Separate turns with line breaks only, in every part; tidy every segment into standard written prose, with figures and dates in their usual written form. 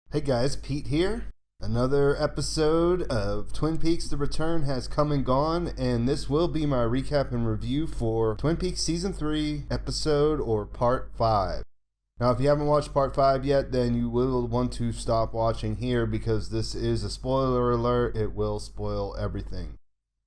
Hey guys, Pete here. Another episode of Twin Peaks The Return has come and gone, and this will be my recap and review for Twin Peaks Season 3 episode or Part 5. Now, if you haven't watched Part 5 yet, then you will want to stop watching here because this is a spoiler alert. It will spoil everything.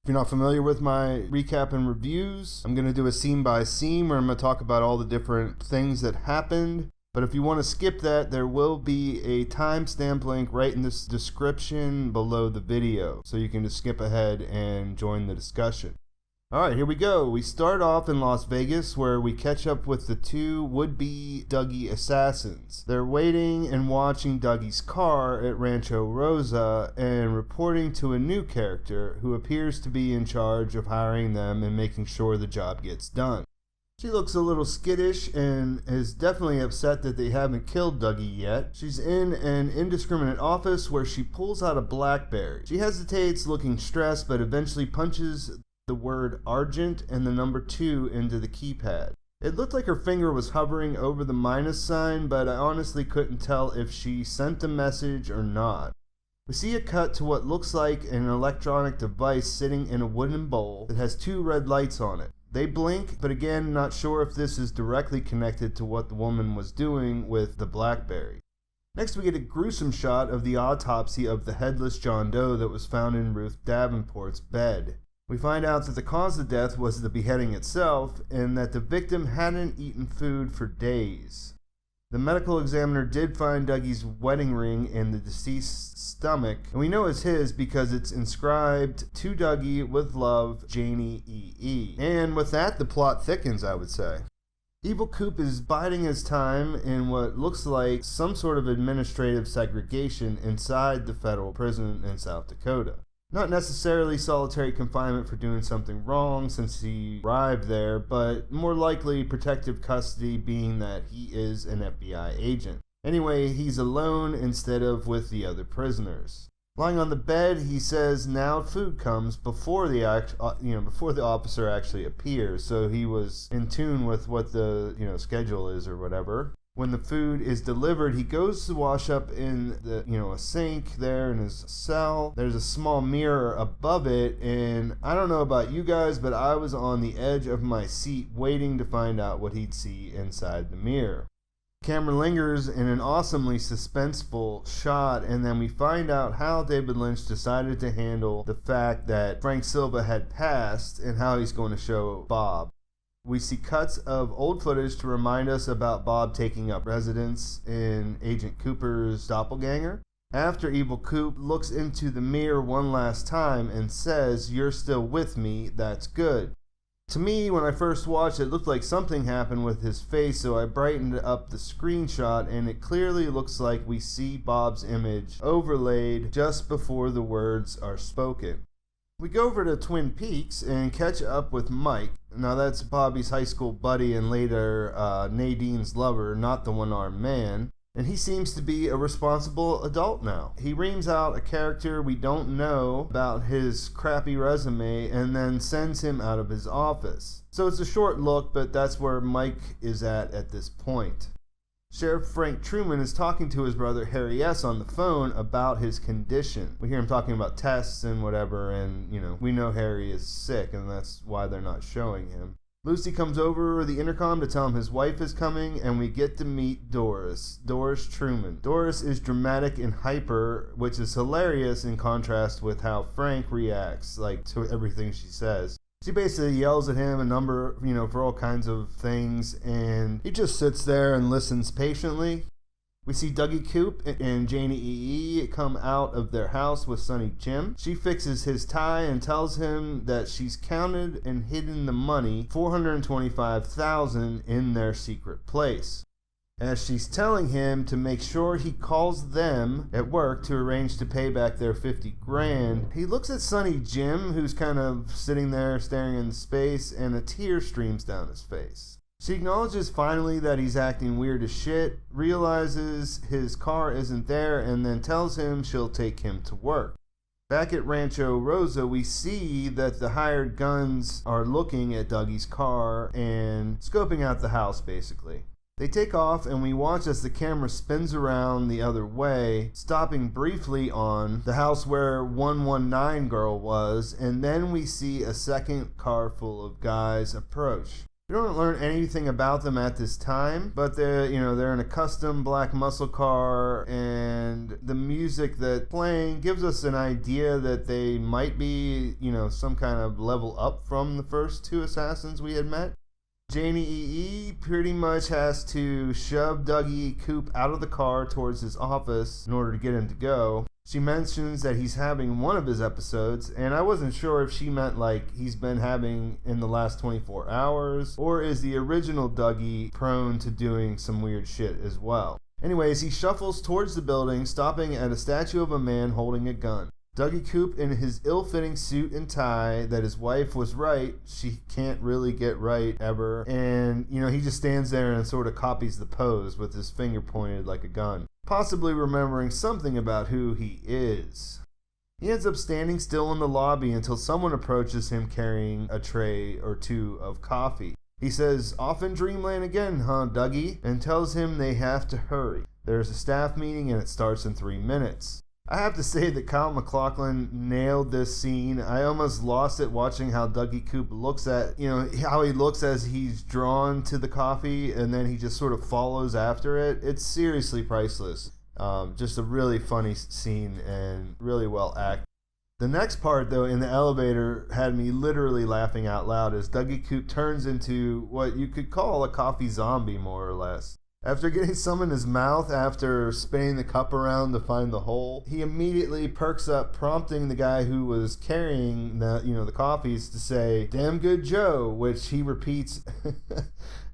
If you're not familiar with my recap and reviews, I'm going to do a scene by scene where I'm going to talk about all the different things that happened. But if you want to skip that, there will be a timestamp link right in this description below the video. So you can just skip ahead and join the discussion. Alright, here we go. We start off in Las Vegas where we catch up with the two would-be Dougie assassins. They're waiting and watching Dougie's car at Rancho Rosa and reporting to a new character who appears to be in charge of hiring them and making sure the job gets done. She looks a little skittish and is definitely upset that they haven't killed Dougie yet. She's in an indiscriminate office where she pulls out a BlackBerry. She hesitates, looking stressed, but eventually punches the word Argent and the number 2 into the keypad. It looked like her finger was hovering over the minus sign, but I honestly couldn't tell if she sent a message or not. We see a cut to what looks like an electronic device sitting in a wooden bowl that has 2 red lights on it. They blink, but again, not sure if this is directly connected to what the woman was doing with the BlackBerry. Next, we get a gruesome shot of the autopsy of the headless John Doe that was found in Ruth Davenport's bed. We find out that the cause of death was the beheading itself, and that the victim hadn't eaten food for days. The medical examiner did find Dougie's wedding ring in the deceased's stomach, and we know it's his because it's inscribed to Dougie with love, Janie E.E. And with that, the plot thickens, I would say. Evil Coop is biding his time in what looks like some sort of administrative segregation inside the federal prison in South Dakota. Not necessarily solitary confinement for doing something wrong since he arrived there, but more likely protective custody being that he is an FBI agent. Anyway, he's alone instead of with the other prisoners. Lying on the bed, he says now food comes before the officer actually appears, so he was in tune with what the schedule is or whatever. When the food is delivered, he goes to wash up in a sink there in his cell. There's a small mirror above it, and I don't know about you guys, but I was on the edge of my seat waiting to find out what he'd see inside the mirror. Camera lingers in an awesomely suspenseful shot, and then we find out how David Lynch decided to handle the fact that Frank Silva had passed and how he's going to show Bob. We see cuts of old footage to remind us about Bob taking up residence in Agent Cooper's doppelganger. After Evil Coop looks into the mirror one last time and says, "You're still with me, that's good." To me, when I first watched it looked like something happened with his face, so I brightened up the screenshot, and it clearly looks like we see Bob's image overlaid just before the words are spoken. We go over to Twin Peaks and catch up with Mike. Now that's Bobby's high school buddy and later Nadine's lover, not the one-armed man. And he seems to be a responsible adult now. He reams out a character we don't know about his crappy resume and then sends him out of his office. So it's a short look, but that's where Mike is at this point. Sheriff Frank Truman is talking to his brother Harry S. on the phone about his condition. We hear him talking about tests and whatever, and, we know Harry is sick, and that's why they're not showing him. Lucy comes over the intercom to tell him his wife is coming, and we get to meet Doris Truman. Doris is dramatic and hyper, which is hilarious in contrast with how Frank reacts, to everything she says. She basically yells at him for all kinds of things, and he just sits there and listens patiently. We see Dougie Coop and Janie E.E. come out of their house with Sonny Jim. She fixes his tie and tells him that she's counted and hidden the money, $425,000, in their secret place. As she's telling him to make sure he calls them at work to arrange to pay back their $50,000, he looks at Sonny Jim, who's kind of sitting there staring into space, and a tear streams down his face. She acknowledges finally that he's acting weird as shit, realizes his car isn't there, and then tells him she'll take him to work. Back at Rancho Rosa, we see that the hired guns are looking at Dougie's car and scoping out the house, basically. They take off and we watch as the camera spins around the other way, stopping briefly on the house where 119 girl was, and then we see a second car full of guys approach. We don't learn anything about them at this time, but they're in a custom black muscle car, and the music that's playing gives us an idea that they might be, some kind of level up from the first two assassins we had met. Janie E.E. pretty much has to shove Dougie Coop out of the car towards his office in order to get him to go. She mentions that he's having one of his episodes, and I wasn't sure if she meant like he's been having in the last 24 hours, or is the original Dougie prone to doing some weird shit as well. Anyways, he shuffles towards the building, stopping at a statue of a man holding a gun. Dougie Coop, in his ill-fitting suit and tie that his wife was right, she can't really get right ever, and he just stands there and sort of copies the pose with his finger pointed like a gun, possibly remembering something about who he is. He ends up standing still in the lobby until someone approaches him carrying a tray or two of coffee. He says, "Off in Dreamland again, huh, Dougie?" and tells him they have to hurry. There's a staff meeting and it starts in 3 minutes. I have to say that Kyle MacLachlan nailed this scene. I almost lost it watching how Dougie Coop looks at, how he looks as he's drawn to the coffee and then he just sort of follows after it. It's seriously priceless. Just a really funny scene and really well acted. The next part, though, in the elevator had me literally laughing out loud as Dougie Coop turns into what you could call a coffee zombie, more or less. After getting some in his mouth after spinning the cup around to find the hole, he immediately perks up, prompting the guy who was carrying the coffees to say, "Damn good Joe," which he repeats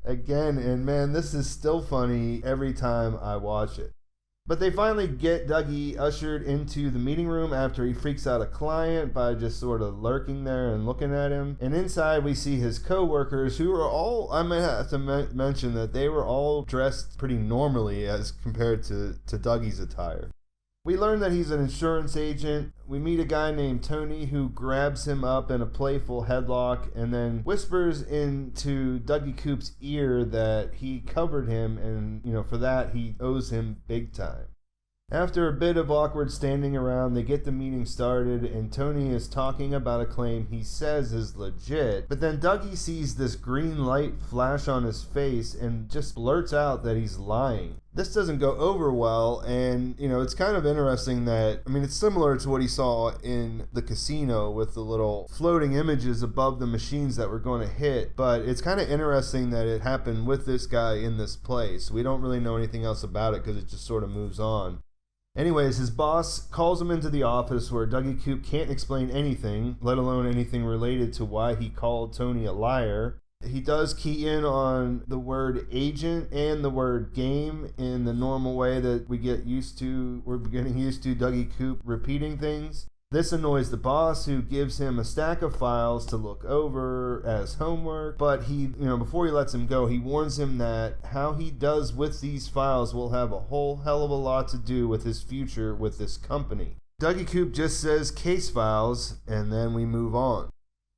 again, and man, this is still funny every time I watch it. But they finally get Dougie ushered into the meeting room after he freaks out a client by just sort of lurking there and looking at him. And inside we see his co-workers, who are all, I might have to mention that they were all dressed pretty normally as compared to Dougie's attire. We learn that he's an insurance agent. We meet a guy named Tony who grabs him up in a playful headlock and then whispers into Dougie Coop's ear that he covered him and, for that he owes him big time. After a bit of awkward standing around, they get the meeting started and Tony is talking about a claim he says is legit, but then Dougie sees this green light flash on his face and just blurts out that he's lying. This doesn't go over well, and it's kind of interesting that, it's similar to what he saw in the casino with the little floating images above the machines that were going to hit, but it's kind of interesting that it happened with this guy in this place. We don't really know anything else about it because it just sort of moves on. Anyways, his boss calls him into the office where Dougie Coop can't explain anything, let alone anything related to why he called Tony a liar. He does key in on the word agent and the word game in the normal way that we're getting used to Dougie Coop repeating things. This annoys the boss, who gives him a stack of files to look over as homework, but he, before he lets him go, he warns him that how he does with these files will have a whole hell of a lot to do with his future with this company. Dougie Coop just says case files, and then we move on.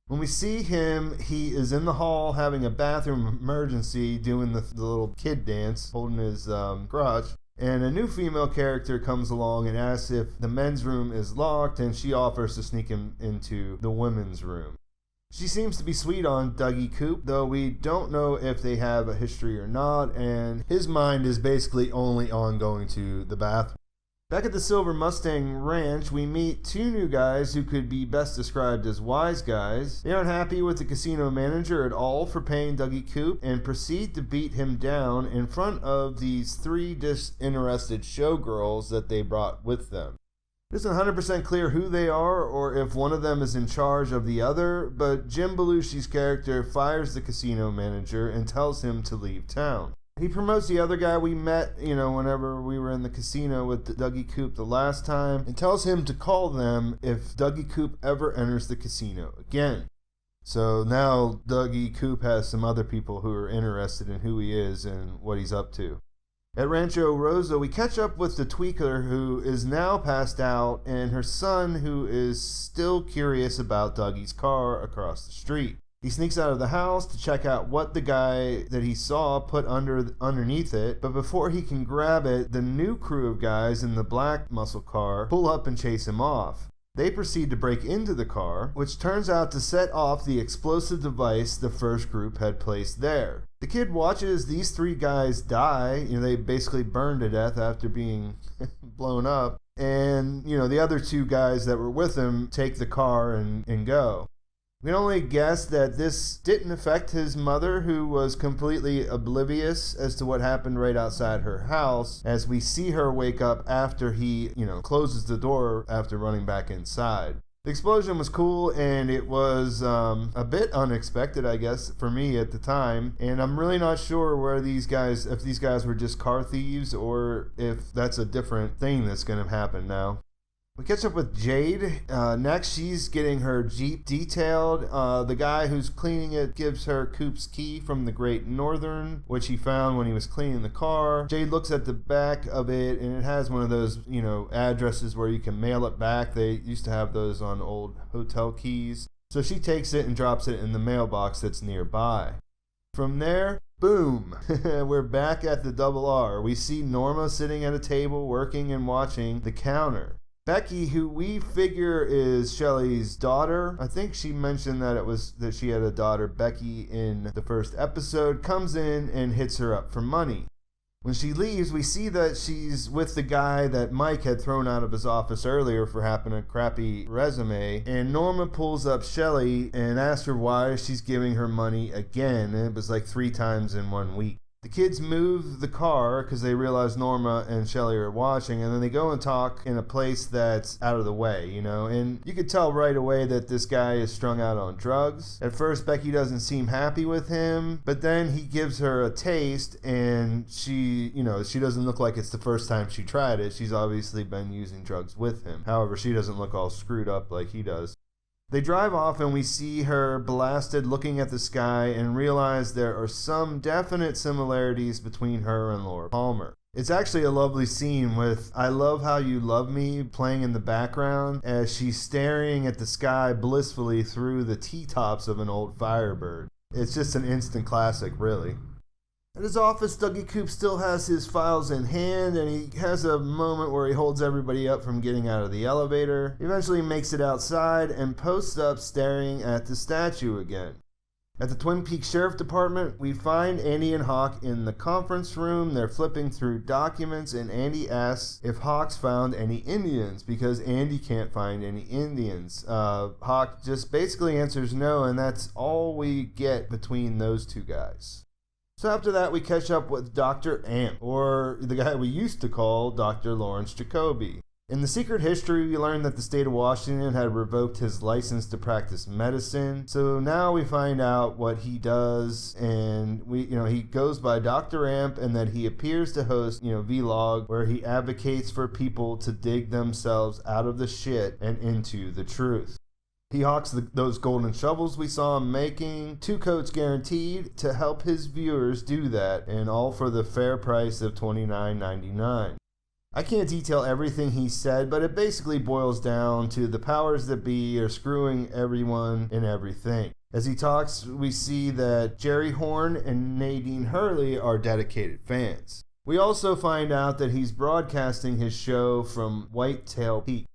When we see him, he is in the hall having a bathroom emergency, doing the little kid dance, holding his crotch. And a new female character comes along and asks if the men's room is locked, and she offers to sneak him into the women's room. She seems to be sweet on Dougie Coop, though we don't know if they have a history or not, and his mind is basically only on going to the bathroom. Back at the Silver Mustang Ranch, we meet two new guys who could be best described as wise guys. They aren't happy with the casino manager at all for paying Dougie Coop and proceed to beat him down in front of these three disinterested showgirls that they brought with them. It isn't 100% clear who they are or if one of them is in charge of the other, but Jim Belushi's character fires the casino manager and tells him to leave town. He promotes the other guy we met, whenever we were in the casino with Dougie Coop the last time, and tells him to call them if Dougie Coop ever enters the casino again. So now Dougie Coop has some other people who are interested in who he is and what he's up to. At Rancho Rosa, we catch up with the tweaker who is now passed out and her son who is still curious about Dougie's car across the street. He sneaks out of the house to check out what the guy that he saw put underneath it, but before he can grab it, the new crew of guys in the black muscle car pull up and chase him off. They proceed to break into the car, which turns out to set off the explosive device the first group had placed there. The kid watches these three guys die. They basically burn to death after being blown up. And, the other two guys that were with him take the car and go. We can only guess that this didn't affect his mother, who was completely oblivious as to what happened right outside her house, as we see her wake up after he, closes the door after running back inside. The explosion was cool, and it was a bit unexpected, I guess, for me at the time. And I'm really not sure if these guys were just car thieves or if that's a different thing that's going to happen now. We catch up with Jade. Next, she's getting her Jeep detailed. The guy who's cleaning it gives her Coop's key from the Great Northern, which he found when he was cleaning the car. Jade looks at the back of it, and it has one of those, addresses where you can mail it back. They used to have those on old hotel keys. So she takes it and drops it in the mailbox that's nearby. From there, boom, we're back at the Double R. We see Norma sitting at a table working and watching the counter. Becky, who we figure is Shelly's daughter, I think she mentioned that she had a daughter, Becky, in the first episode, comes in and hits her up for money. When she leaves, we see that she's with the guy that Mike had thrown out of his office earlier for having a crappy resume, and Norma pulls up Shelly and asks her why she's giving her money again, and it was like 3 times in 1 week. The kids move the car because they realize Norma and Shelly are watching, and then they go and talk in a place that's out of the way, and you could tell right away that this guy is strung out on drugs. At first, Becky doesn't seem happy with him, but then he gives her a taste, and she doesn't look like it's the first time she tried it. She's obviously been using drugs with him. However, she doesn't look all screwed up like he does. They drive off, and we see her blasted looking at the sky and realize there are some definite similarities between her and Laura Palmer. It's actually a lovely scene with "I Love How You Love Me" playing in the background as she's staring at the sky blissfully through the T-tops of an old Firebird. It's just an instant classic, really. At his office, Dougie Coop still has his files in hand, and he has a moment where he holds everybody up from getting out of the elevator. He eventually makes it outside and posts up staring at the statue again. At the Twin Peaks Sheriff Department, we find Andy and Hawk in the conference room. They're flipping through documents, and Andy asks if Hawk's found any Indians, because Andy can't find any Indians. Hawk just basically answers no, and that's all we get between those two guys. So after that, we catch up with Dr. Amp, or the guy we used to call Dr. Lawrence Jacoby. In the secret history, we learned that the state of Washington had revoked his license to practice medicine. So now we find out what he does, and he goes by Dr. Amp, and that he appears to host, vlog, where he advocates for people to dig themselves out of the shit and into the truth. He hawks those golden shovels we saw him making, 2 coats guaranteed, to help his viewers do that, and all for the fair price of $29.99. I can't detail everything he said, but it basically boils down to the powers that be are screwing everyone and everything. As he talks, we see that Jerry Horn and Nadine Hurley are dedicated fans. We also find out that he's broadcasting his show from Whitetail Peak.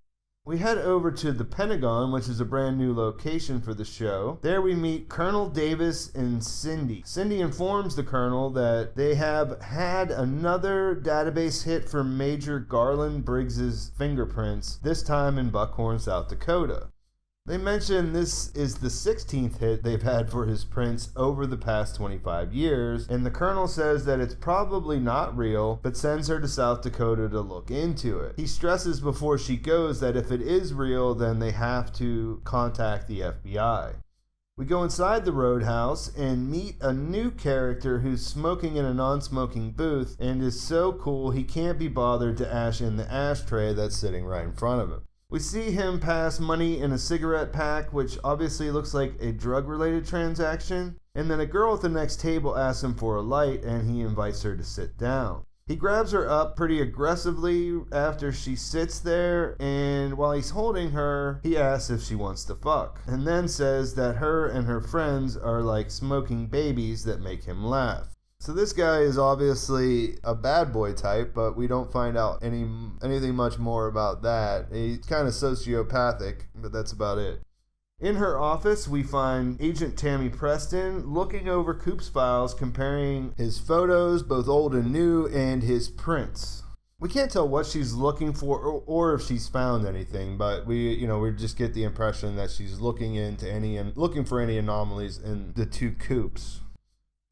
We head over to the Pentagon, which is a brand new location for the show. There we meet Colonel Davis and Cindy. Cindy informs the Colonel that they have had another database hit for Major Briggs' fingerprints, this time in Buckhorn, South Dakota. They mention this is the 16th hit they've had for his prints over the past 25 years, and the Colonel says that it's probably not real, but sends her to South Dakota to look into it. He stresses before she goes that if it is real, then they have to contact the FBI. We go inside the Roadhouse and meet a new character who's smoking in a non-smoking booth and is so cool he can't be bothered to ash in the ashtray that's sitting right in front of him. We see him pass money in a cigarette pack, which obviously looks like a drug-related transaction, and then a girl at the next table asks him for a light, and he invites her to sit down. He grabs her up pretty aggressively after she sits there, and while he's holding her, he asks if she wants to fuck, and then says that her and her friends are like smoking babies that make him laugh. So this guy is obviously a bad boy type, but we don't find out anything much more about that. He's kind of sociopathic, but that's about it. In her office, we find Agent Tammy Preston looking over Coop's files, comparing his photos, both old and new, and his prints. We can't tell what she's looking for or if she's found anything, but we just get the impression that she's looking for any anomalies in the two Coops.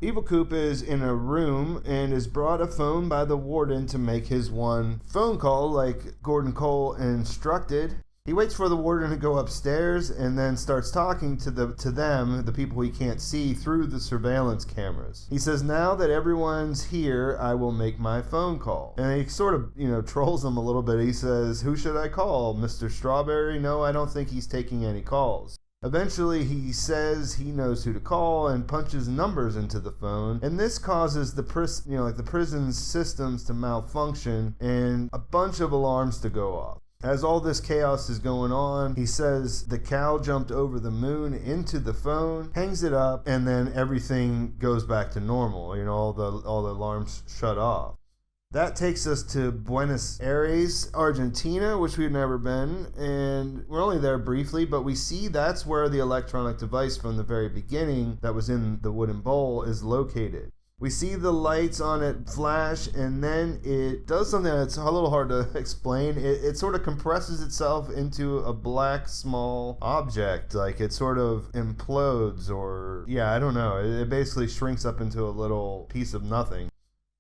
Evil Coop is in a room and is brought a phone by the warden to make his one phone call like Gordon Cole instructed. He waits for the warden to go upstairs and then starts talking to them, the people he can't see, through the surveillance cameras. He says, now that everyone's here, I will make my phone call. And he sort of, trolls them a little bit. He says, who should I call? Mr. Strawberry? No, I don't think he's taking any calls. Eventually, he says he knows who to call and punches numbers into the phone, and this causes the prison's systems to malfunction and a bunch of alarms to go off. As all this chaos is going on, he says the cow jumped over the moon into the phone, hangs it up, and then everything goes back to normal. All the alarms shut off. That takes us to Buenos Aires, Argentina, which we've never been, and we're only there briefly, but we see that's where the electronic device from the very beginning that was in the wooden bowl is located. We see the lights on it flash, and then it does something that's a little hard to explain. It sort of compresses itself into a black small object, like it sort of implodes, or I don't know. It basically shrinks up into a little piece of nothing.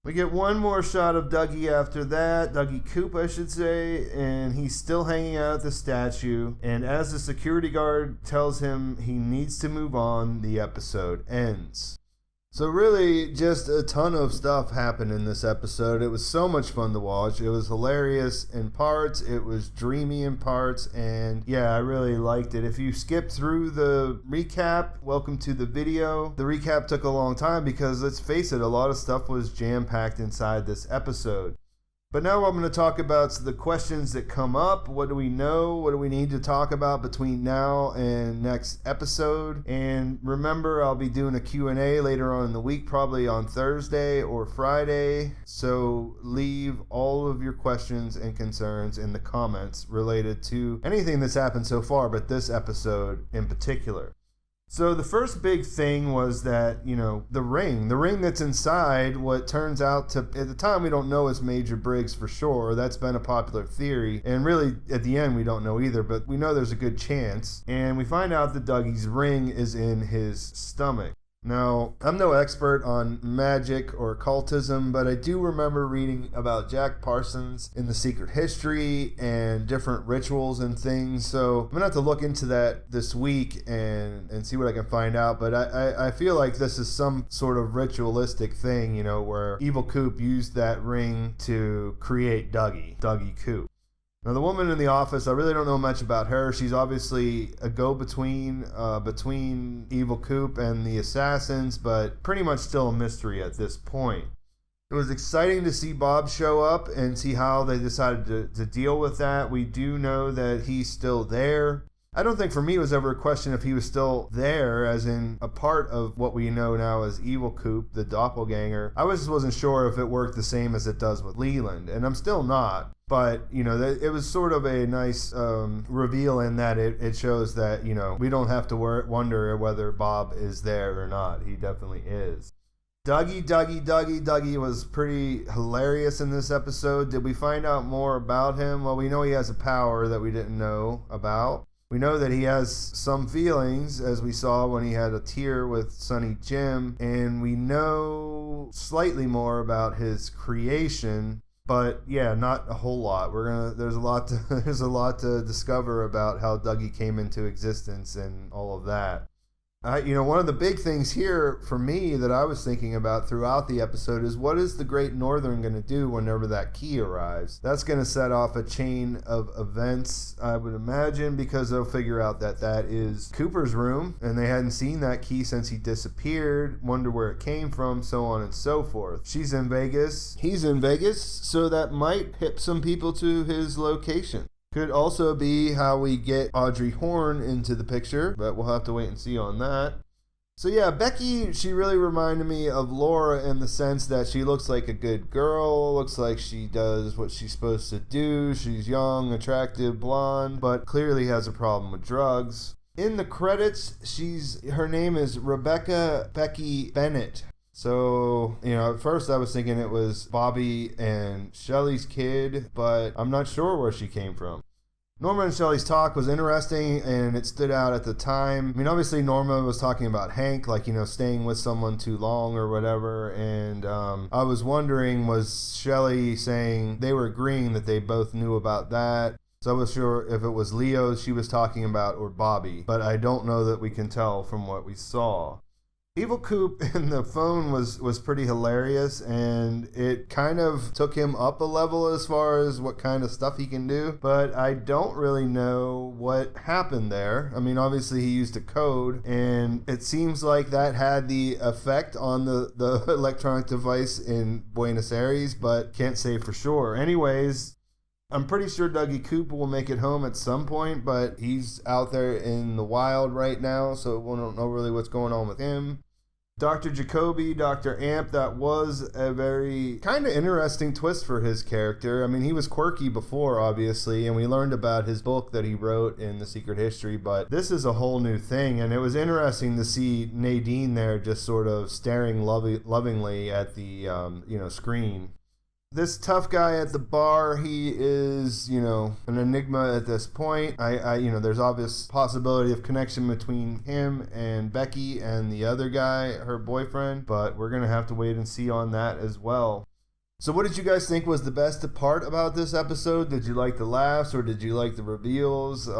We get one more shot of Dougie after that, Dougie Coop, I should say, and he's still hanging out at the statue. And as the security guard tells him he needs to move on, the episode ends. So really, just a ton of stuff happened in this episode. It was so much fun to watch. It was hilarious in parts. It was dreamy in parts. And I really liked it. If you skipped through the recap, welcome to the video. The recap took a long time because, let's face it, a lot of stuff was jam-packed inside this episode. But now I'm going to talk about the questions that come up. What do we know? What do we need to talk about between now and next episode? And remember, I'll be doing a Q&A later on in the week, probably on Thursday or Friday. So leave all of your questions and concerns in the comments related to anything that's happened so far, but this episode in particular. So the first big thing was that, the ring that's inside what turns out to, at the time we don't know is Major Briggs for sure. That's been a popular theory. And really, at the end, we don't know either, but we know there's a good chance. And we find out that Dougie's ring is in his stomach. Now, I'm no expert on magic or occultism, but I do remember reading about Jack Parsons in The Secret History and different rituals and things. So I'm going to have to look into that this week and see what I can find out. But I feel like this is some sort of ritualistic thing, where Evil Coop used that ring to create Dougie Coop. Now, the woman in the office, I really don't know much about her. She's obviously a go-between between Evil Coop and the assassins, but pretty much still a mystery at this point. It was exciting to see Bob show up and see how they decided to deal with that. We do know that he's still there. I don't think for me it was ever a question if he was still there, as in a part of what we know now as Evil Coop, the doppelganger. I just wasn't sure if it worked the same as it does with Leland, and I'm still not. But, it was sort of a nice reveal in that it shows that, we don't have to wonder whether Bob is there or not. He definitely is. Dougie was pretty hilarious in this episode. Did we find out more about him? Well, we know he has a power that we didn't know about. We know that he has some feelings, as we saw when he had a tear with Sonny Jim, and we know slightly more about his creation, but not a whole lot. There's a lot to discover about how Dougie came into existence and all of that. One of the big things here for me that I was thinking about throughout the episode is what is the Great Northern going to do whenever that key arrives? That's going to set off a chain of events, I would imagine, because they'll figure out that that is Cooper's room, and they hadn't seen that key since he disappeared, wonder where it came from, so on and so forth. She's in Vegas, he's in Vegas, so that might hip some people to his location. Could also be how we get Audrey Horne into the picture, but we'll have to wait and see on that. So yeah, Becky, she really reminded me of Laura in the sense that she looks like a good girl, looks like she does what she's supposed to do. She's young, attractive, blonde, but clearly has a problem with drugs. In the credits, her name is Rebecca Becky Bennett. So, at first I was thinking it was Bobby and Shelly's kid, but I'm not sure where she came from. Norma and Shelly's talk was interesting, and it stood out at the time. Obviously Norma was talking about Hank, staying with someone too long or whatever, and I was wondering, was Shelly saying they were agreeing that they both knew about that? So I was sure if it was Leo she was talking about or Bobby, but I don't know that we can tell from what we saw. Evil Coop in the phone was pretty hilarious, and it kind of took him up a level as far as what kind of stuff he can do, but I don't really know what happened there. Obviously he used a code, and it seems like that had the effect on the electronic device in Buenos Aires, but can't say for sure. Anyways, I'm pretty sure Dougie Coop will make it home at some point, but he's out there in the wild right now, so we don't know really what's going on with him. Dr. Jacoby, Dr. Amp, that was a very kind of interesting twist for his character. He was quirky before, obviously, and we learned about his book that he wrote in The Secret History, but this is a whole new thing, and it was interesting to see Nadine there just sort of staring lovingly at the screen. This tough guy at the bar, he is, an enigma at this point. There's obvious possibility of connection between him and Becky and the other guy, her boyfriend, but we're going to have to wait and see on that as well. So what did you guys think was the best part about this episode? Did you like the laughs or did you like the reveals?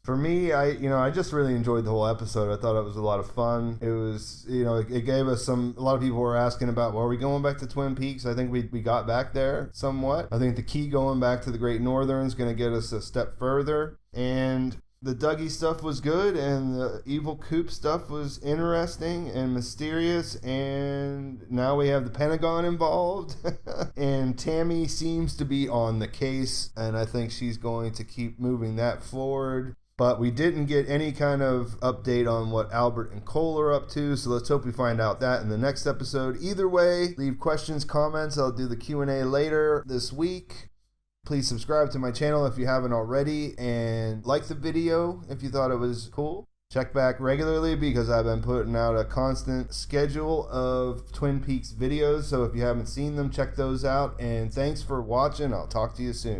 For me, I just really enjoyed the whole episode. I thought it was a lot of fun. It was, it gave us a lot of people were asking about, well, are we going back to Twin Peaks? I think we got back there somewhat. I think the key going back to the Great Northern is going to get us a step further. And the Dougie stuff was good, and the Evil Coop stuff was interesting and mysterious, and now we have the Pentagon involved. And Tammy seems to be on the case, and I think she's going to keep moving that forward. But we didn't get any kind of update on what Albert and Cole are up to, so let's hope we find out that in the next episode. Either way, leave questions, comments. I'll do the Q&A later this week. Please subscribe to my channel if you haven't already, and like the video if you thought it was cool. Check back regularly because I've been putting out a constant schedule of Twin Peaks videos, so if you haven't seen them, check those out. And thanks for watching. I'll talk to you soon.